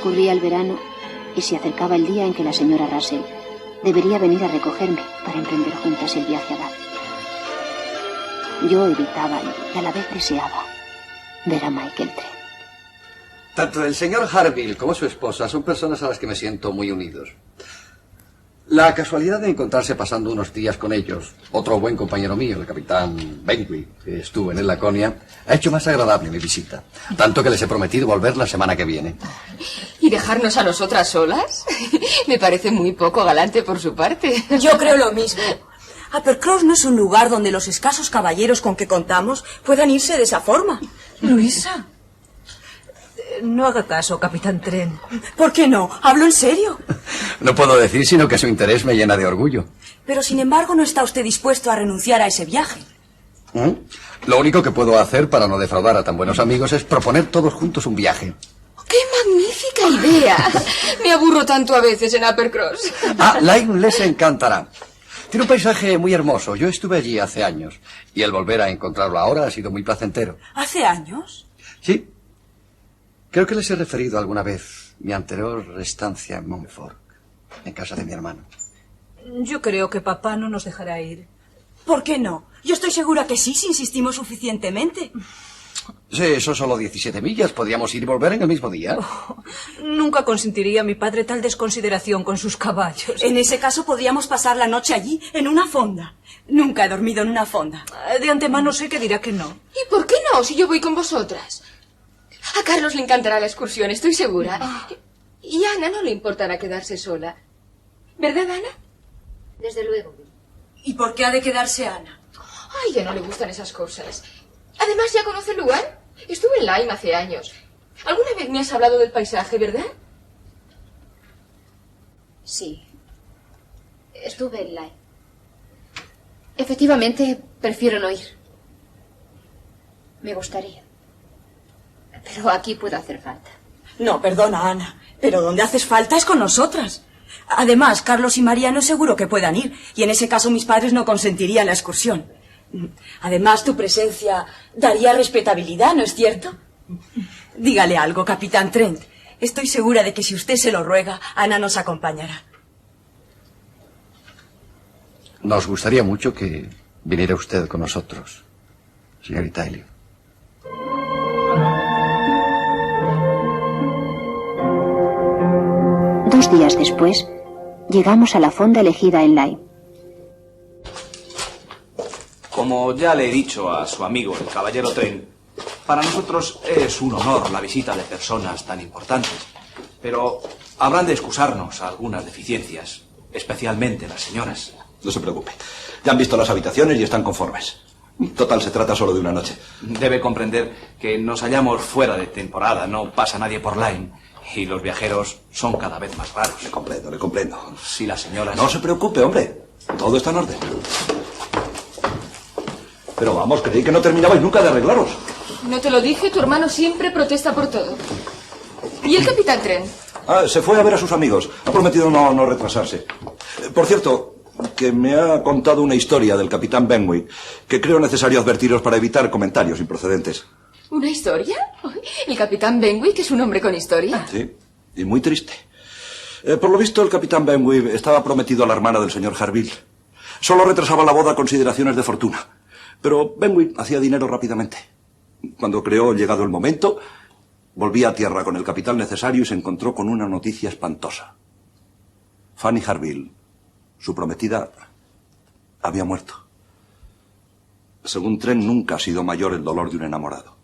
Transcurría el verano y se acercaba el día en que la señora Russell debería venir a recogerme para emprender juntas el viaje a Bath. Yo evitaba y a la vez deseaba ver a Michael Trent. Tanto el señor Harville como su esposa son personas a las que me siento muy unidos. La casualidad de encontrarse pasando unos días con ellos, otro buen compañero mío, el capitán Benwick, que estuvo en el Laconia, ha hecho más agradable mi visita. Tanto que les he prometido volver la semana que viene. ¿Y dejarnos a nosotras solas? Me parece muy poco galante por su parte. Yo creo lo mismo. Uppercross no es un lugar donde los escasos caballeros con que contamos puedan irse de esa forma. Luisa, no haga caso, capitán Trent. ¿Por qué no? Hablo en serio. No puedo decir sino que su interés me llena de orgullo. Pero sin embargo no está usted dispuesto a renunciar a ese viaje. Lo único que puedo hacer para no defraudar a tan buenos amigos es proponer todos juntos un viaje. ¡Qué magnífica idea! Me aburro tanto a veces en Uppercross. Lyme les encantará. Tiene un paisaje muy hermoso. Yo estuve allí hace años. Y el volver a encontrarlo ahora ha sido muy placentero. ¿Hace años? Sí. Creo que les he referido alguna vez mi anterior estancia en Montfort, en casa de mi hermano. Yo creo que papá no nos dejará ir. ¿Por qué no? Yo estoy segura que sí, si insistimos suficientemente. Sí, son solo 17 millas. Podríamos ir y volver en el mismo día. Nunca consentiría a mi padre tal desconsideración con sus caballos. En ese caso podríamos pasar la noche allí, en una fonda. Nunca he dormido en una fonda. De antemano sé que dirá que no. ¿Y por qué no, si yo voy con vosotras? A Carlos le encantará la excursión, estoy segura. Y a Ana no le importará quedarse sola. ¿Verdad, Ana? Desde luego. ¿Y por qué ha de quedarse Ana? Ay, ya no le gustan esas cosas. Además, ¿ya conoce el lugar? Estuve en Lyme hace años. ¿Alguna vez me has hablado del paisaje, verdad? Sí. Estuve en Lyme. Efectivamente, prefiero no ir. Me gustaría. Pero aquí puedo hacer falta. No, perdona, Ana, pero donde haces falta es con nosotras. Además, Carlos y Mariano seguro que puedan ir, y en ese caso mis padres no consentirían la excursión. Además, tu presencia daría respetabilidad, ¿no es cierto? Dígale algo, capitán Trent. Estoy segura de que si usted se lo ruega, Ana nos acompañará. Nos gustaría mucho que viniera usted con nosotros, señorita Elliot. Dos días después, llegamos a la fonda elegida en Lyme. Como ya le he dicho a su amigo, el caballero Trent, para nosotros es un honor la visita de personas tan importantes. Pero habrán de excusarnos algunas deficiencias, especialmente las señoras. No se preocupe. Ya han visto las habitaciones y están conformes. Total, se trata solo de una noche. Debe comprender que nos hallamos fuera de temporada, no pasa nadie por Lyme. Y los viajeros son cada vez más raros. Le comprendo, le comprendo. Si las señoras... No se preocupe, hombre. Todo está en orden. Pero vamos, creí que no terminabais nunca de arreglaros. ¿No te lo dije? Tu hermano siempre protesta por todo. ¿Y el capitán Trent? Se fue a ver a sus amigos. Ha prometido no retrasarse. Por cierto, que me ha contado una historia del capitán Benwick que creo necesario advertiros para evitar comentarios improcedentes. ¿Una historia? ¿El capitán Benwick es un hombre con historia? Sí, y muy triste. Por lo visto, el capitán Benwick estaba prometido a la hermana del señor Harville. Solo retrasaba la boda a consideraciones de fortuna. Pero Benwick hacía dinero rápidamente. Cuando creó llegado el momento, volvía a tierra con el capital necesario y se encontró con una noticia espantosa. Fanny Harville, su prometida, había muerto. Según Trent, nunca ha sido mayor el dolor de un enamorado.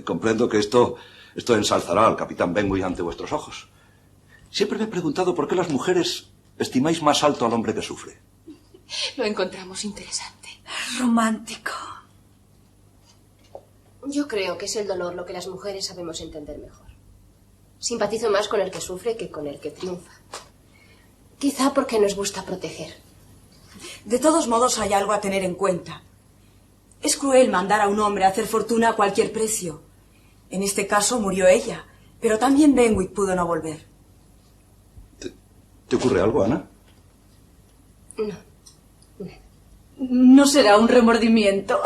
Comprendo que esto ensalzará al capitán Benwick ante vuestros ojos. Siempre me he preguntado por qué las mujeres estimáis más alto al hombre que sufre. Lo encontramos interesante. Romántico. Yo creo que es el dolor lo que las mujeres sabemos entender mejor. Simpatizo más con el que sufre que con el que triunfa. Quizá porque nos gusta proteger. De todos modos, hay algo a tener en cuenta. Es cruel mandar a un hombre a hacer fortuna a cualquier precio. En este caso murió ella, pero también Benwick pudo no volver. ¿Te ocurre algo, Ana? No. ¿No será un remordimiento?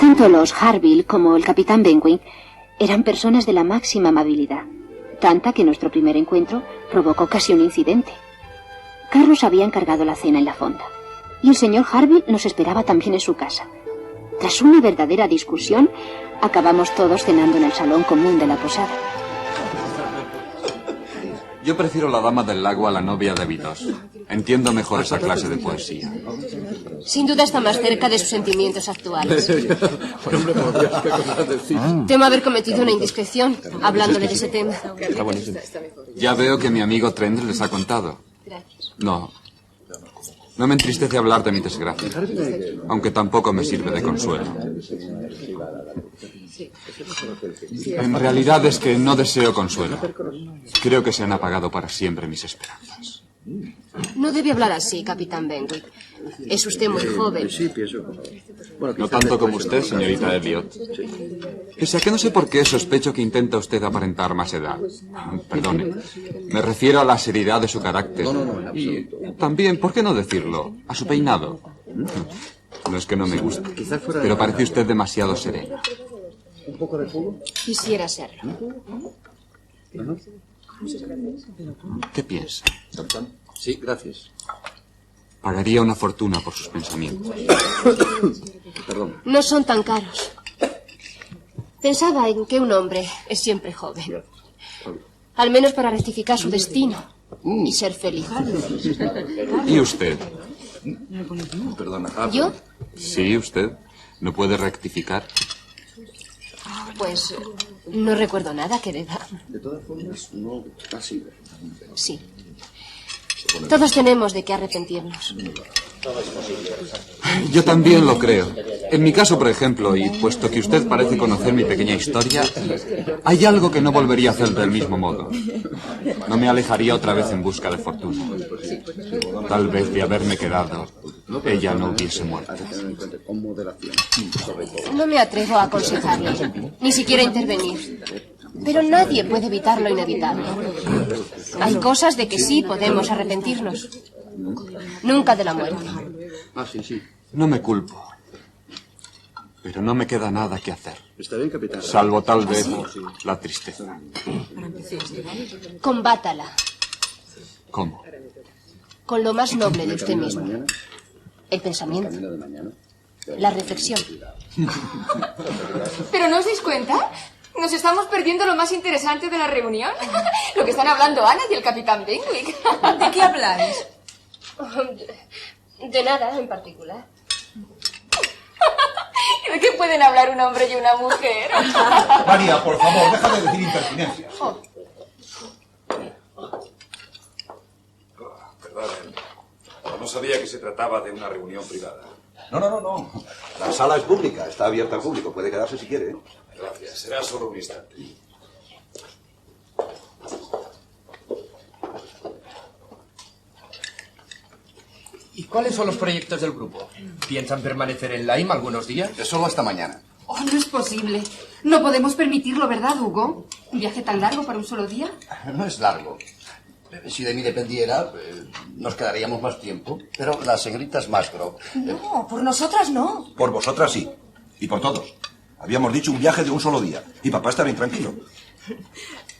Tanto los Harville como el capitán Benwick eran personas de la máxima amabilidad, tanta que nuestro primer encuentro provocó casi un incidente. Carlos había encargado la cena en la fonda, y el señor Harville nos esperaba también en su casa. Tras una verdadera discusión, acabamos todos cenando en el salón común de la posada. Yo prefiero La Dama del Lago a La Novia de Abidos. Entiendo mejor esa clase de poesía. Sin duda está más cerca de sus sentimientos actuales. Temo haber cometido una indiscreción hablándole de ese tema. Está buenísimo. Ya veo que mi amigo Trent les ha contado. Gracias. No me entristece hablar de mi desgracia, aunque tampoco me sirve de consuelo. En realidad es que no deseo consuelo. Creo que se han apagado para siempre mis esperanzas. No debe hablar así, capitán Benwick. Es usted muy joven. No tanto como usted, señorita Elliot. Pese a que no sé por qué sospecho que intenta usted aparentar más edad. Perdone. Me refiero a la seriedad de su carácter. Y también, ¿por qué no decirlo?, a su peinado. No es que no me guste, pero parece usted demasiado serena. Quisiera serlo. ¿Qué piensa? Sí, gracias. Pagaría una fortuna por sus pensamientos. Perdón. No son tan caros. Pensaba en que un hombre es siempre joven. Al menos para rectificar su destino y ser feliz. ¿Y usted? Perdona. ¿Yo? Sí, usted. ¿No puede rectificar? Pues no recuerdo nada que deba. De todas formas, no casi. Sí. Todos tenemos de qué arrepentirnos. Yo también lo creo. En mi caso, por ejemplo, y puesto que usted parece conocer mi pequeña historia, hay algo que no volvería a hacer del mismo modo. No me alejaría otra vez en busca de fortuna. Tal vez de haberme quedado, ella no hubiese muerto. No me atrevo a aconsejarle, ni siquiera a intervenir. Pero nadie puede evitar lo inevitable. Hay cosas de que sí podemos arrepentirnos. Nunca de la muerte. No me culpo. Pero no me queda nada que hacer. Está bien, capitán. Salvo tal vez la tristeza. Combátala. ¿Cómo? Con lo más noble de usted mismo. El pensamiento. La reflexión. ¿Pero no os dais cuenta? Nos estamos perdiendo lo más interesante de la reunión. Lo que están hablando Ana y el capitán Benwick. ¿De qué habláis? De nada en particular. ¿De qué pueden hablar un hombre y una mujer? María, por favor, deja de decir impertinencias. Perdonen. No sabía que se trataba de una reunión privada. No. La sala es pública, está abierta al público. Puede quedarse si quiere. Gracias, será solo un instante. ¿Y cuáles son los proyectos del grupo? ¿Piensan permanecer en Lyme algunos días? Solo hasta mañana. Oh, no es posible. No podemos permitirlo, ¿verdad, Hugo? ¿Un viaje tan largo para un solo día? No es largo. Si de mí dependiera, nos quedaríamos más tiempo. Pero la señorita Smasgrove... No, por nosotras no. Por vosotras sí. Y por todos. Habíamos dicho un viaje de un solo día. Y papá está bien tranquilo.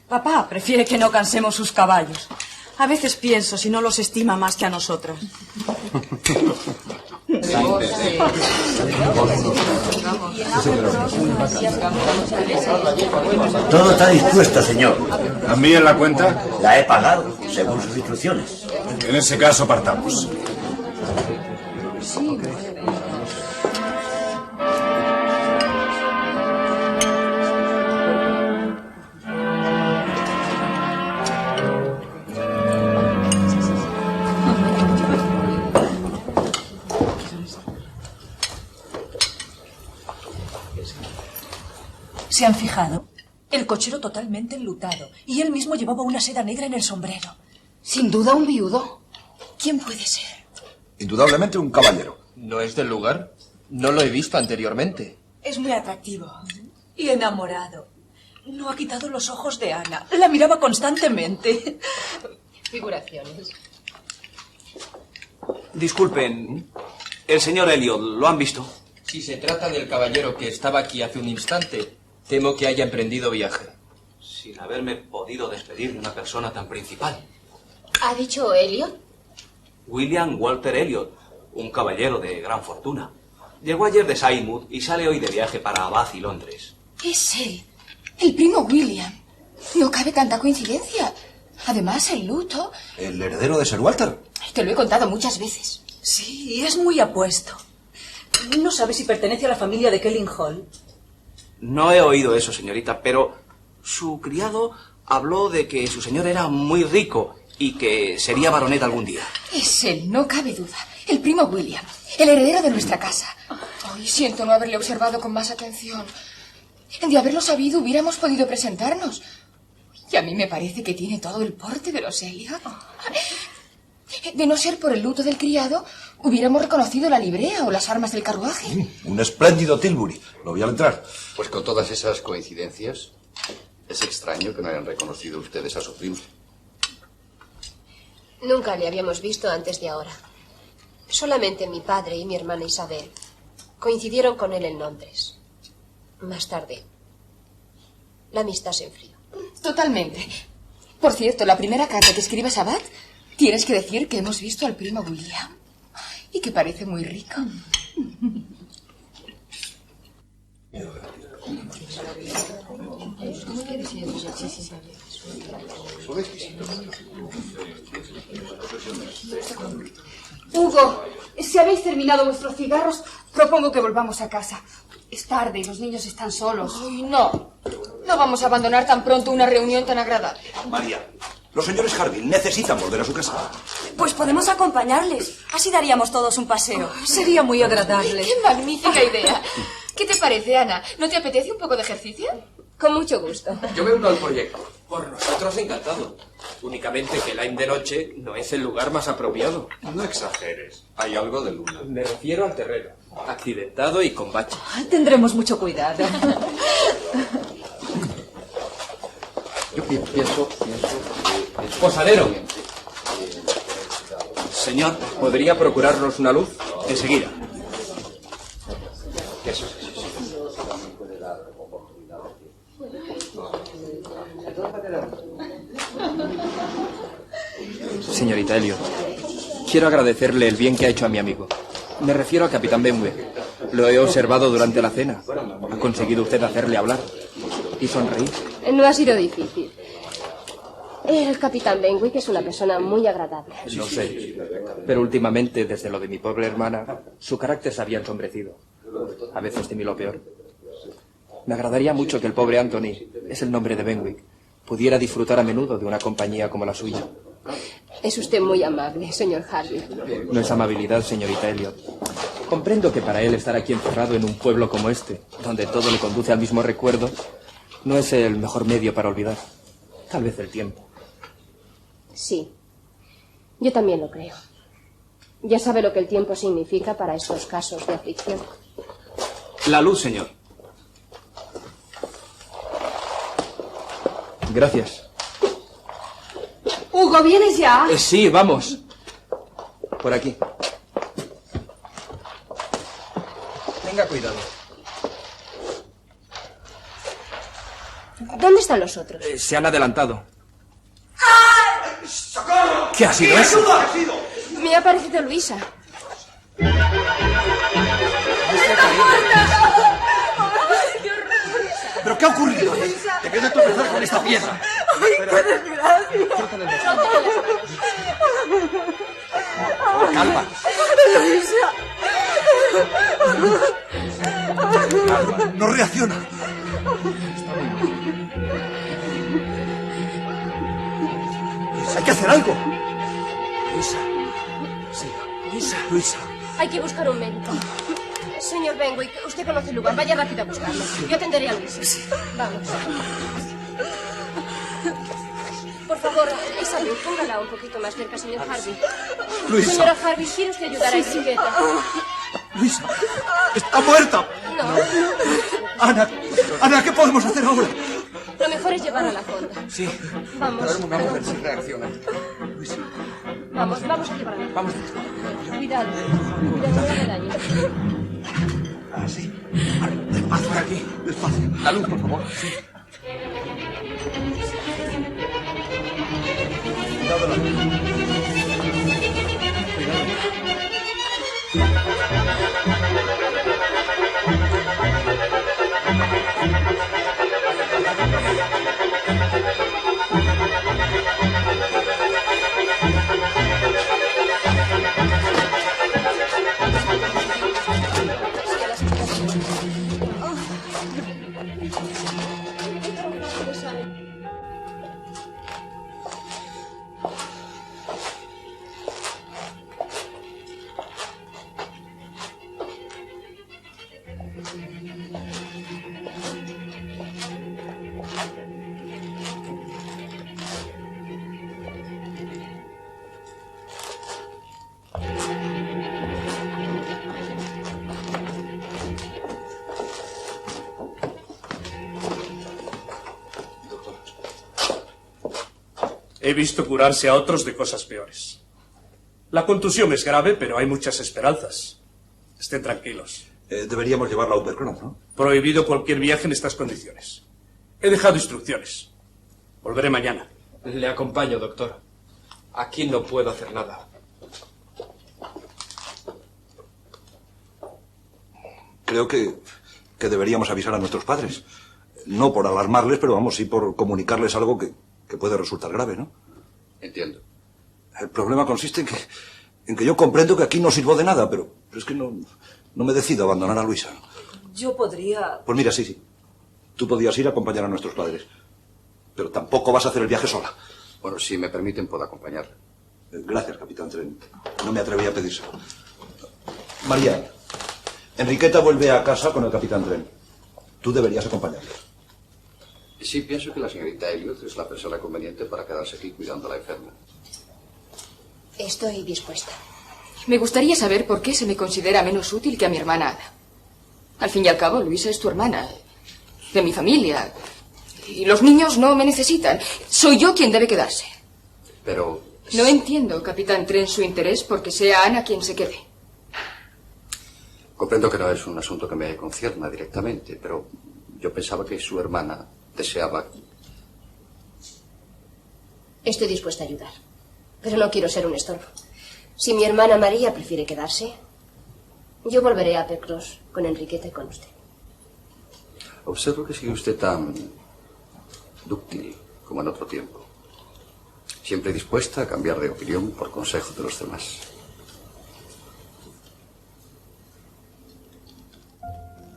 Papá prefiere que no cansemos sus caballos. A veces pienso si no los estima más que a nosotras. Todo está dispuesto, señor. ¿También la cuenta? La he pagado, según sus instrucciones. En ese caso partamos. ¿Se han fijado? El cochero totalmente enlutado. Y él mismo llevaba una seda negra en el sombrero. Sin duda un viudo. ¿Quién puede ser? Indudablemente un caballero. ¿No es del lugar? No lo he visto anteriormente. Es muy atractivo. Y enamorado. No ha quitado los ojos de Ana. La miraba constantemente. Figuraciones. Disculpen, el señor Elliot, ¿lo han visto? Si se trata del caballero que estaba aquí hace un instante, temo que haya emprendido viaje. Sin haberme podido despedir de una persona tan principal. ¿Ha dicho Elliot? William Walter Elliot, un caballero de gran fortuna. Llegó ayer de Seymour y sale hoy de viaje para Bath y Londres. Es él, el primo William. No cabe tanta coincidencia. Además, el luto... ¿El heredero de Sir Walter? Te lo he contado muchas veces. Sí, es muy apuesto. ¿No sabe si pertenece a la familia de Kelling Hall? No he oído eso, señorita, pero su criado habló de que su señor era muy rico y que sería baronet algún día. Es él, no cabe duda. El primo William, el heredero de nuestra casa. Ay, siento no haberle observado con más atención. De haberlo sabido, hubiéramos podido presentarnos. Y a mí me parece que tiene todo el porte de los Elliot. De no ser por el luto del criado, hubiéramos reconocido la librea o las armas del carruaje. Un espléndido Tilbury. Lo vi al entrar. Pues con todas esas coincidencias, es extraño que no hayan reconocido ustedes a su primo. Nunca le habíamos visto antes de ahora. Solamente mi padre y mi hermana Isabel coincidieron con él en Londres. Más tarde, la amistad se enfrió. Totalmente. Por cierto, la primera carta que escribes a Bath, tienes que decir que hemos visto al primo William y que parece muy rico. Hugo, si habéis terminado vuestros cigarros, propongo que volvamos a casa. Es tarde y los niños están solos. Ay, no. No vamos a abandonar tan pronto una reunión tan agradable. María, los señores Harville necesitan volver a su casa. Pues podemos acompañarles. Así daríamos todos un paseo. Sería muy agradable. ¡Qué magnífica idea! ¿Qué te parece, Ana? ¿No te apetece un poco de ejercicio? Con mucho gusto. Yo me uno al proyecto. Por nosotros encantado. Únicamente que Lyme de noche no es el lugar más apropiado. No exageres. Hay algo de luna. Me refiero al terreno. Accidentado y con bache. Tendremos mucho cuidado. Yo pienso Posadero. Señor, ¿Podría procurarnos una luz? enseguida. Señorita Elliot, quiero agradecerle el bien que ha hecho a mi amigo. Me refiero al capitán Benway. Lo he observado durante la cena. Ha conseguido usted hacerle hablar y sonreír. No ha sido difícil. El capitán Benwick es una persona muy agradable. Lo sé. Pero últimamente, desde lo de mi pobre hermana, su carácter se había ensombrecido. A veces temí lo peor. Me agradaría mucho que el pobre Anthony, es el nombre de Benwick, pudiera disfrutar a menudo de una compañía como la suya. Es usted muy amable, señor Harville. No es amabilidad, señorita Elliot. Comprendo que para él estar aquí encerrado en un pueblo como este, donde todo le conduce al mismo recuerdo, no es el mejor medio para olvidar. Tal vez el tiempo. Sí, yo también lo creo. Ya sabe lo que el tiempo significa para estos casos de aflicción. La luz, señor. Gracias. Hugo, ¿vienes ya? Sí, vamos. Por aquí. Tenga cuidado. ¿Dónde están los otros? Se han adelantado. ¡Socorro! ¿Qué ha sido eso? ¿Qué ha sido? Me ha parecido Luisa. ¿Pero qué ha ocurrido? Te quedas tropezar con esta piedra. ¡Ay, qué desgracia! Calma. Luisa. Calma. No reacciona. Hay que hacer algo. Luisa. Sí, Luisa. Hay que buscar un médico. Señor Benwick, usted conoce el lugar. Vaya rápido a buscarlo. Yo atenderé a Luisa. Vamos. Por favor, Isabel, póngala un poquito más cerca, señor Harvey. Luisa. Señora Harvey, ¿quiere usted ayudar a Enriqueta? Luisa. Está muerta. No. Ana, ¿qué podemos hacer ahora? Lo mejor es llevarla a la fonda. Sí. Vamos. Vamos a ver si reacciona. Vamos a llevarla. Vamos. Cuidado. Cuidado, no le haga daño. Sí. Vale, despacio. Por aquí. Despacio. La luz, por favor. Sí. Cuidado la luz. He visto curarse a otros de cosas peores. La contusión es grave, pero hay muchas esperanzas. Estén tranquilos. Deberíamos llevarla a Uppercroft, ¿no? Prohibido cualquier viaje en estas condiciones. He dejado instrucciones. Volveré mañana. Le acompaño, doctor. Aquí no puedo hacer nada. Creo que deberíamos avisar a nuestros padres. No por alarmarles, pero vamos, sí por comunicarles algo que puede resultar grave, ¿no? Entiendo. El problema consiste en que yo comprendo que aquí no sirvo de nada, pero es que no me decido a abandonar a Luisa. Yo podría... Pues mira, sí. Tú podías ir a acompañar a nuestros padres. Pero tampoco vas a hacer el viaje sola. Bueno, si me permiten, puedo acompañarle. Gracias, capitán Trent. No me atreví a pedírselo. María, Enriqueta vuelve a casa con el capitán Trent. Tú deberías acompañarle. Sí, pienso que la señorita Elliot es la persona conveniente para quedarse aquí cuidando a la enferma. Estoy dispuesta. Me gustaría saber por qué se me considera menos útil que a mi hermana Ana. Al fin y al cabo, Luisa es tu hermana, de mi familia. Y los niños no me necesitan. Soy yo quien debe quedarse. Pero... No entiendo, capitán Trent, su interés porque sea Ana quien se quede. Comprendo que no es un asunto que me concierna directamente, pero yo pensaba que su hermana deseaba... Estoy dispuesta a ayudar, pero no quiero ser un estorbo. Si mi hermana María prefiere quedarse, yo volveré a Uppercroft con Enriqueta y con usted. Observo que sigue usted tan dúctil como en otro tiempo. Siempre dispuesta a cambiar de opinión por consejo de los demás.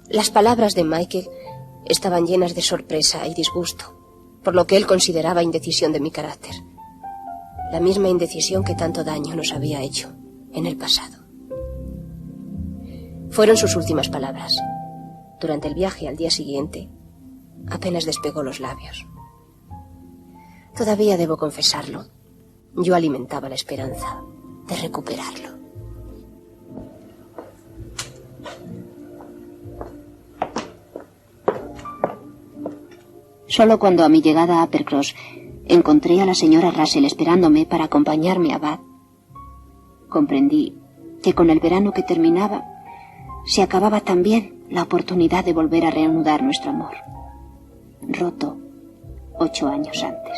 Las palabras de Michael estaban llenas de sorpresa y disgusto, por lo que él consideraba indecisión de mi carácter. La misma indecisión que tanto daño nos había hecho en el pasado. Fueron sus últimas palabras. Durante el viaje al día siguiente, apenas despegó los labios. Todavía debo confesarlo, yo alimentaba la esperanza de recuperarlo. Solo cuando a mi llegada a Uppercroft encontré a la señora Russell esperándome para acompañarme a Bath, comprendí que con el verano que terminaba se acababa también la oportunidad de volver a reanudar nuestro amor, roto 8 años antes.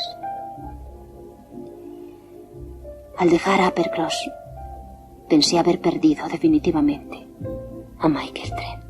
Al dejar a Uppercroft, pensé haber perdido definitivamente a Michael Trent.